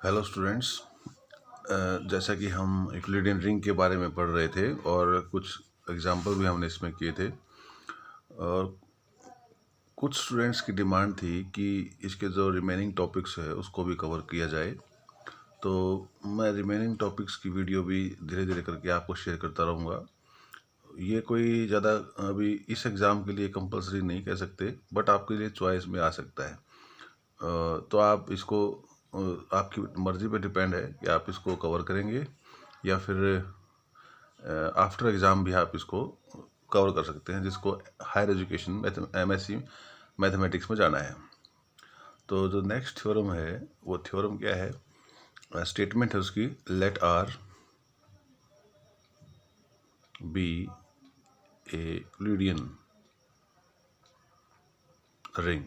Hello students. जैसा कि हम यूक्लिडियन रिंग के बारे में पढ़ रहे थे और कुछ एग्जाम्पल भी हमने इसमें किए थे, और कुछ स्टूडेंट्स की डिमांड थी कि इसके जो रिमेनिंग टॉपिक्स है उसको भी कवर किया जाए। तो मैं रिमेनिंग टॉपिक्स की वीडियो भी धीरे धीरे करके आपको शेयर करता रहूँगा। ये कोई ज़्यादा अभी इस एग्ज़ाम के लिए कंपलसरी नहीं कह सकते, बट आपके लिए चॉइस में आ सकता है। तो आप इसको आपकी मर्ज़ी पे डिपेंड है कि आप इसको कवर करेंगे या फिर आफ्टर एग्ज़ाम भी आप इसको कवर कर सकते हैं, जिसको हायर एजुकेशन MSc मैथमेटिक्स में जाना है। तो जो नेक्स्ट थ्योरम है वो थ्योरम क्या है, स्टेटमेंट है उसकी, let R be a Euclidean ring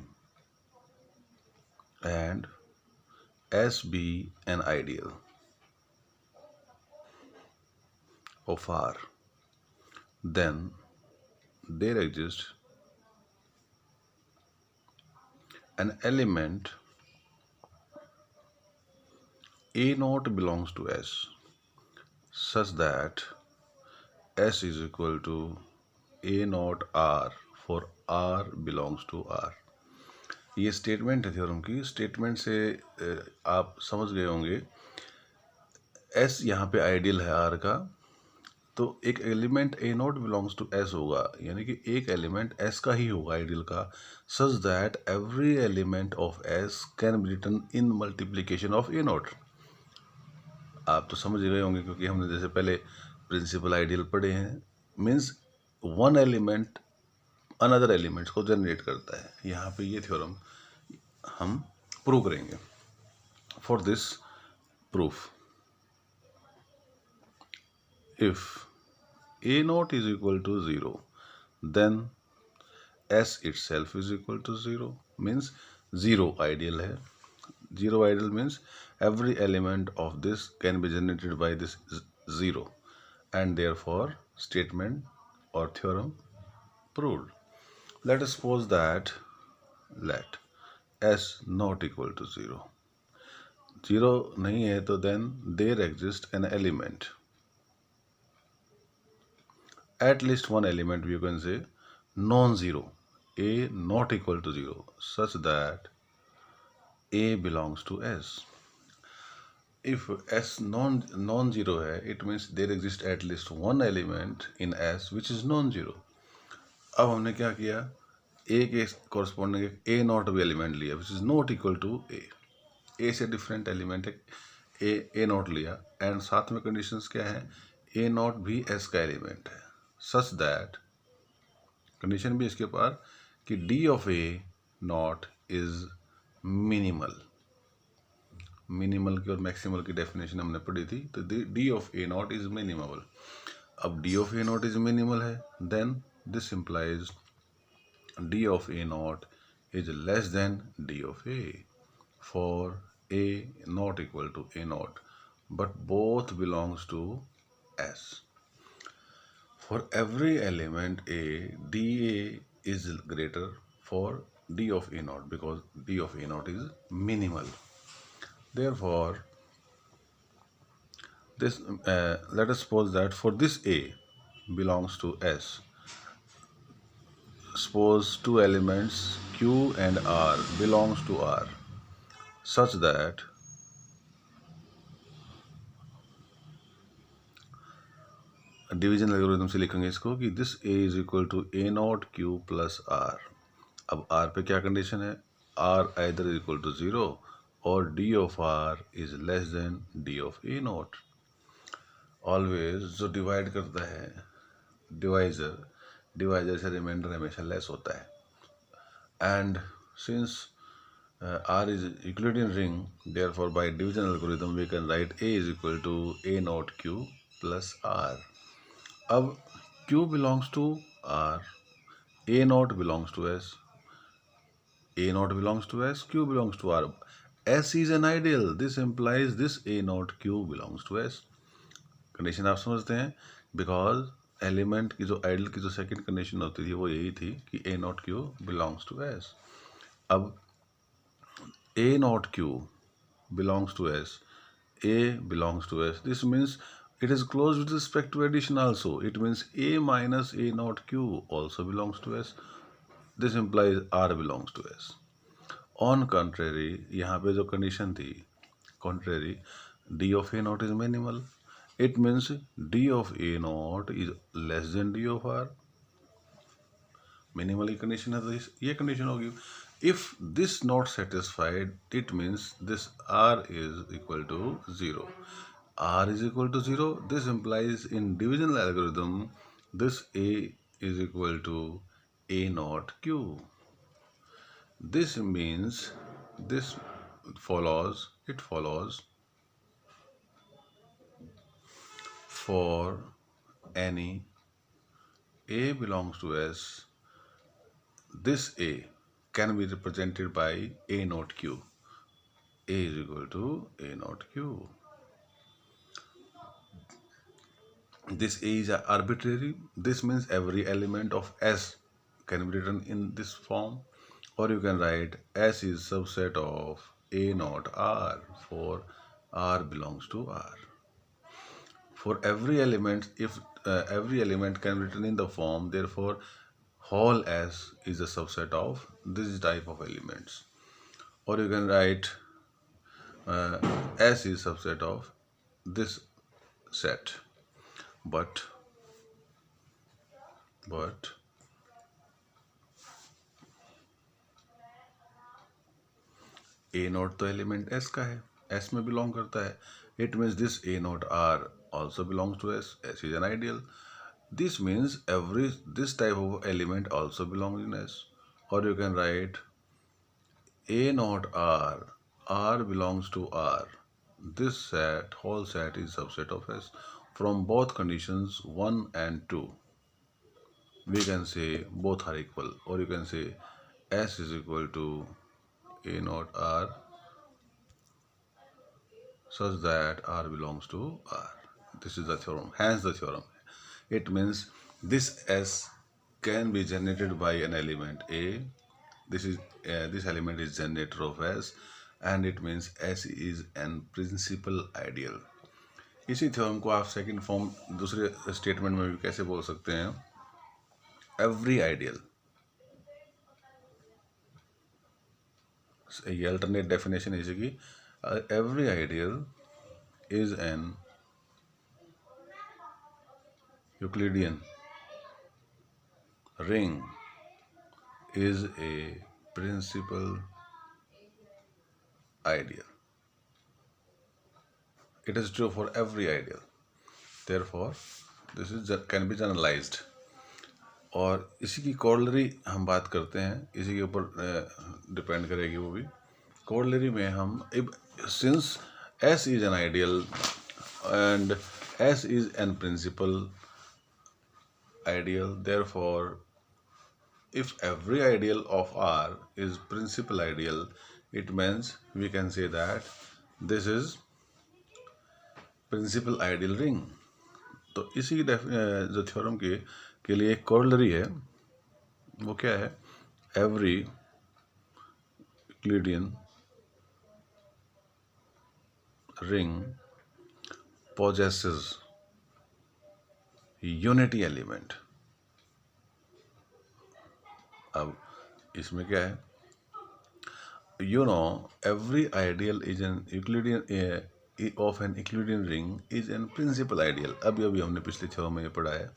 and S be an ideal of R, then there exists an element A naught belongs to S such that S is equal to A naught R for R belongs to R। ये statement है theorem की। Statement से आप समझ गए होंगे, S यहाँ पे आइडियल है R का, तो एक element A naught belongs to S होगा, यानी कि एक एलिमेंट S का ही होगा आइडियल का, such that every element of S can be written in multiplication of A naught. आप तो समझ गए होंगे क्योंकि हमने जैसे पहले प्रिंसिपल आइडियल पढ़े हैं। Means one element another elements को जनरेट करता है। यहाँ पे ये थ्योरम हम प्रूव करेंगे। For this proof, if A naught is equal to 0, then S itself is equal to 0, means 0 ideal है। 0 ideal means every element of this can be generated by this 0, and therefore statement or theorem proved. Let us suppose that let S not equal to 0, 0 नहीं है, तो then there exists an element, at least one element, you can say non-zero, A not equal to 0, such that A belongs to S. If S non-zero है, it means there exists at least one element in S which is non-zero. अब हमने क्या किया, A के corresponding A not भी element लिया which is not equal to A. A से different element है, A नॉट लिया, एंड साथ में कंडीशंस क्या है, A नॉट भी S का एलिमेंट है, सच दैट कंडीशन भी इसके पास कि D of A naught is minimal. Minimal की और मैक्सिमल की डेफिनेशन हमने पढ़ी थी, तो D of A naught is minimal. अब D of A naught is minimal है, then this implies D of A naught is less than D of A for A naught equal to A naught, but both belongs to S. For every element A, dA is greater for D of A naught because D of A naught is minimal. Therefore, this let us suppose that for this A belongs to S. Suppose two elements Q and R belongs to R, such that division algorithm से लिखेंगे इसको कि this A is equal to A naught Q plus R। अब R पे क्या condition है, R either is equal to 0 और D of R is less than D of A naught. Always जो डिवाइड करता है डिवाइजर से रिमाइंडर हमेशा लेस होता है, and since R is Euclidean ring, therefore by division algorithm we can write A is equal to A naught Q plus R. अब Q belongs to R, A naught belongs to S, A naught belongs to S, Q belongs to R. S is an ideal, this implies this A naught Q belongs to S. Condition आप समझते हैं, because element की जो ideal की जो second condition होती थी वो यही थी कि A naught Q belongs to S. अब A naught Q belongs to S, A belongs to S. This means it is closed with respect to addition also. It means A minus A naught Q also belongs to S. This implies R belongs to S. On contrary, यहाँ पे जो condition थी, contrary, D of A naught is minimal. It means D of A naught is less than D of R. Minimal condition है तो ये condition होगी. If this not satisfied, it means this R is equal to 0. R is equal to 0. This implies in divisional algorithm, this A is equal to A naught Q. This means this follows, it follows for any A belongs to S, this A can be represented by A naught Q. A is equal to A naught Q. This A is arbitrary. This means every element of S can be written in this form, or you can write S is subset of A naught R for R belongs to R. For every element, if every element can be written in the form, therefore whole S is a subset of this type of elements. Or you can write S is subset of this set. But A naught तो element S का है, S में belong करता है. It means this A naught R also belongs to S. S is an ideal. This means this type of element also belongs in S. Or you can write A naught R belongs to R. This set, whole set is subset of S. From both conditions 1 and 2, we can say both are equal. Or you can say S is equal to A naught R such that R belongs to R. This is the theorem. Hence the theorem. It means this S can be generated by an element A. This element is generator of S, and it means S is an principal ideal. इसी theorem को आप second form दूसरे statement में भी कैसे बोल सकते हैं? एवरी आइडियल, ये अल्टरनेट डेफिनेशन है इसकी. Every ideal is an Euclidean ring is a principal ideal. It is true for every ideal. Therefore, this is can be generalized. और इसी की कॉर्लरी हम बात करते हैं, इसी के ऊपर डिपेंड करेगी वो भी. कॉर्लरी में हम since S is an ideal and S is an principal ideal, therefore if every ideal of R is principal ideal, it means we can say that this is principal ideal ring. तो इसी जो theorem के लिए एक कॉर्लरी है, वो क्या है? Every Euclidean ring possesses unity element. अब इसमें क्या है? every ideal is an Euclidean of an Euclidean ring is an principal ideal. अभी हमने पिछले थ्योरम में ये पढ़ा है.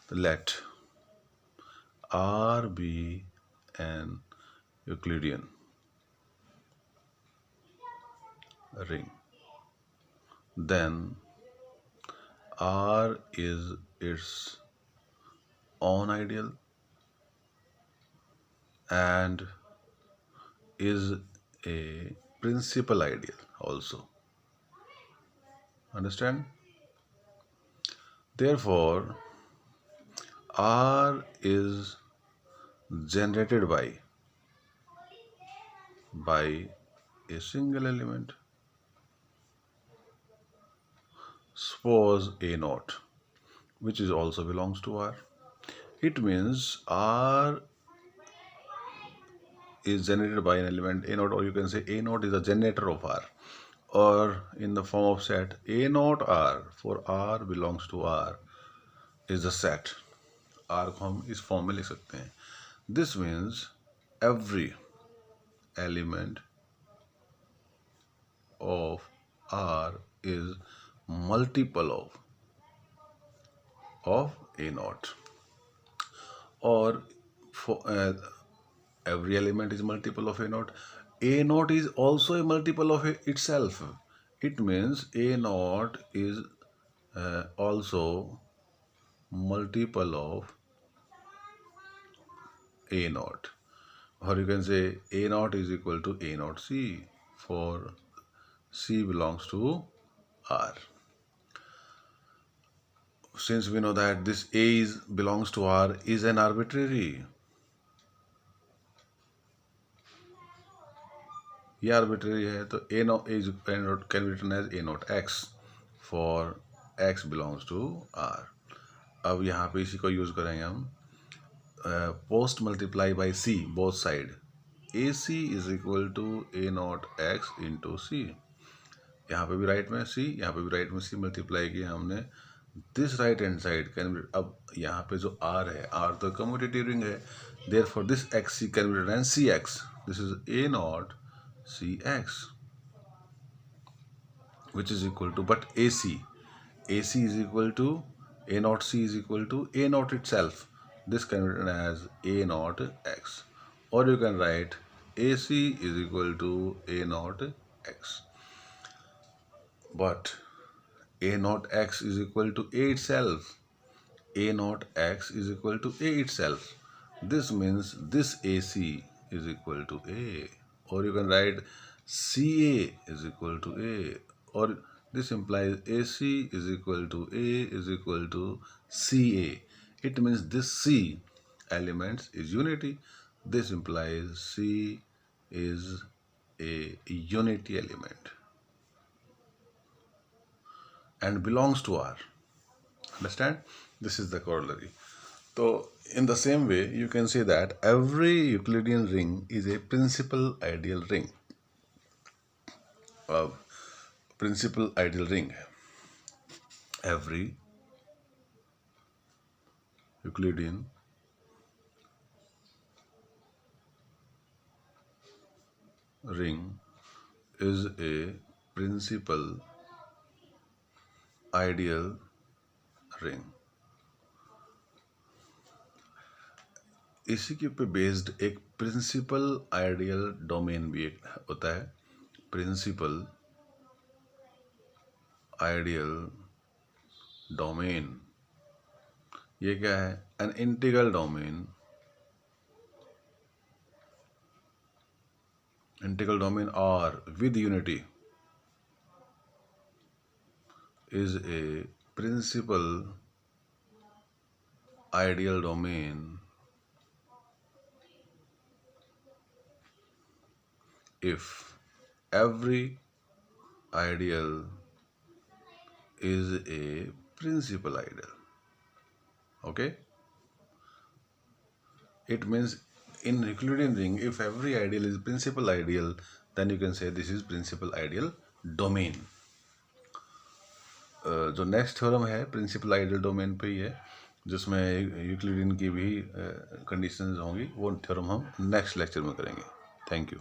तो let R be an Euclidean ring, then R is its own ideal and is a principal ideal also. Understand? Therefore, R is generated by a single element. Suppose A naught, which is also belongs to R. It means R is generated by an element A naught, or you can say A naught is a generator of R. or in the form of set A naught R, for R belongs to R is the set. R को हम इस form में लिख सकते हैं. This means every element of R is multiple of A naught, or for every element is multiple of A naught. A naught is also a multiple of itself. It means A naught is also multiple of A naught. Or you can say A naught is equal to A naught C, for C belongs to R. Since we know that this A belongs to R is an arbitrary, ये arbitrary है, तो A naught can be written as A naught X, for X belongs to R. अब यहाँ पे इसी को use करेंगे हम. Post multiply by C both side. AC is equal to A naught X into C. यहाँ पे भी राइट में C, यहाँ पे भी राइट में C मल्टीप्लाई किया हमने. This right hand side can be, अब यहाँ पे जो R है, R तो कम्यूटेटिव रिंग है, therefore this XC can be written as CX. This is A naught CX, which is equal to, but AC is equal to A naught C is equal to A naught itself. This can be written as A naught X, or you can write AC is equal to A naught X, but A naught X is equal to A itself. A naught X is equal to A itself. This means this AC is equal to A, or you can write CA is equal to A, or this implies AC is equal to A is equal to CA. It means this C elements is unity. This implies C is a unity element and belongs to R. Understand? This is the corollary. So in the same way, you can say that every Euclidean ring is a principal ideal ring. Principal ideal ring. Every Euclidean ring is a principal ideal ring. इसी के ऊपर based एक principal ideal domain भी एक होता है. Principal ideal domain, ये क्या है? An integral domain. Integral domain are with unity is a principal ideal domain if every ideal is a principal ideal. Okay? It means in Euclidean ring, if every ideal is principal ideal, then you can say this is principal ideal domain. जो next theorem है principal ideal domain पे ही है, जिसमें Euclidean की भी conditions होंगी. वो theorem हम नेक्स्ट लेक्चर में करेंगे. Thank you.